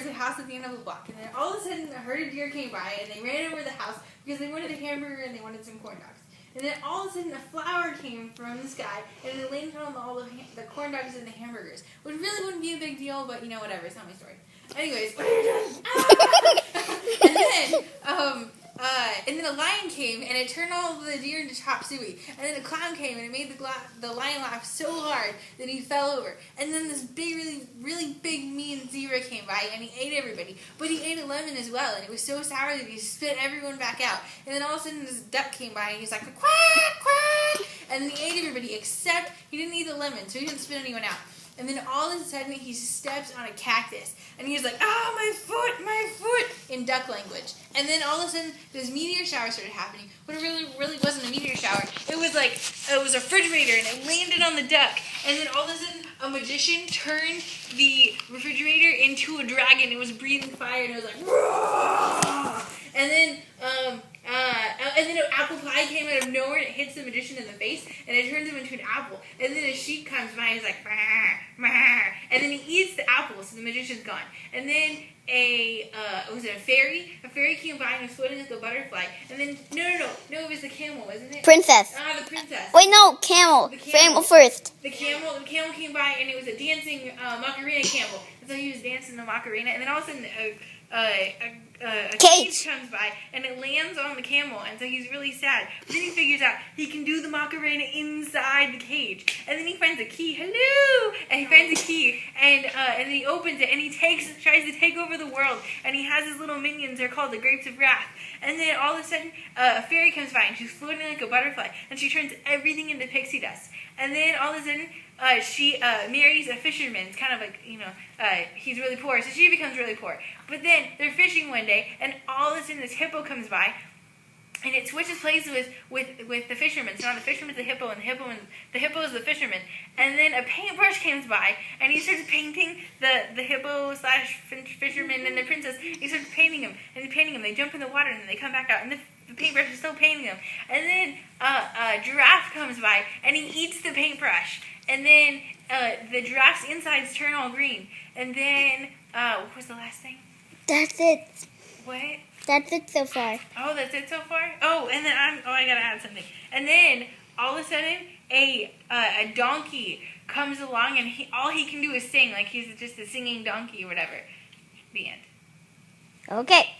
a house at the end of the block, and then all of a sudden a herd of deer came by, and they ran over the house because they wanted a hamburger and they wanted some corn dogs. And then all of a sudden a flower came from the sky, and it landed on all the corn dogs and the hamburgers, which really wouldn't be a big deal, but you know, whatever, it's not my story. Anyways, what are you doing? And then a lion came, and it turned all of the deer into chop suey. And then a clown came, and it made the lion laugh so hard that he fell over. And then this big, really big, mean zebra came by, and he ate everybody. But he ate a lemon as well, and it was so sour that he spit everyone back out. And then all of a sudden this duck came by, and he's like, quack, quack! And then he ate everybody, except he didn't eat the lemon, so he didn't spit anyone out. And then all of a sudden he steps on a cactus. And he's like, ah, my foot, in duck language. And then all of a sudden this meteor shower started happening. But it really wasn't a meteor shower. It was a refrigerator, and it landed on the duck. And then all of a sudden a magician turned the refrigerator into a dragon. It was breathing fire, and it was like, Whoa! And then an apple pie came out of nowhere, and it hits the magician in the face, and it turns him into an apple. And then a sheep comes by, and he's like, bah, bah, and then he eats the apple, so the magician's gone. And then a fairy? A fairy came by and was floating like a butterfly. And then, no, it was the camel, wasn't it? Princess. The princess. Wait, no, camel. Camel first. The camel came by, and it was a dancing Macarena camel. And so he was dancing the Macarena, and then all of a sudden a cage comes by, and it lands on the camel, and so he's really sad. But then he figures out he can do the Macarena inside the cage, and then he finds a key. Hello! And he finds a key, and then he opens it, and he tries to take over the world, and he has his little minions. They're called the Grapes of Wrath. And then all of a sudden, a fairy comes by, and she's floating like a butterfly, and she turns everything into pixie dust. And then all of a sudden, she marries a fisherman. It's kind of like, he's really poor, so she becomes really poor. But then they're fishing one day, and all of a sudden this hippo comes by, and it switches places with the fisherman. So now the fisherman's the hippo, and the hippo is the fisherman. And then a paintbrush comes by, and he starts painting the hippo / fisherman and the princess. He starts painting them, and he's painting them. They jump in the water, and then they come back out, and the paintbrush is still painting them. And then a giraffe comes by, and he eats the paintbrush. And then the giraffe's insides turn all green. And then, what was the last thing? That's it. What? That's it so far. Oh, that's it so far? Oh, and then I gotta add something. And then, all of a sudden, a donkey comes along, and all he can do is sing, like he's just a singing donkey or whatever. The end. Okay.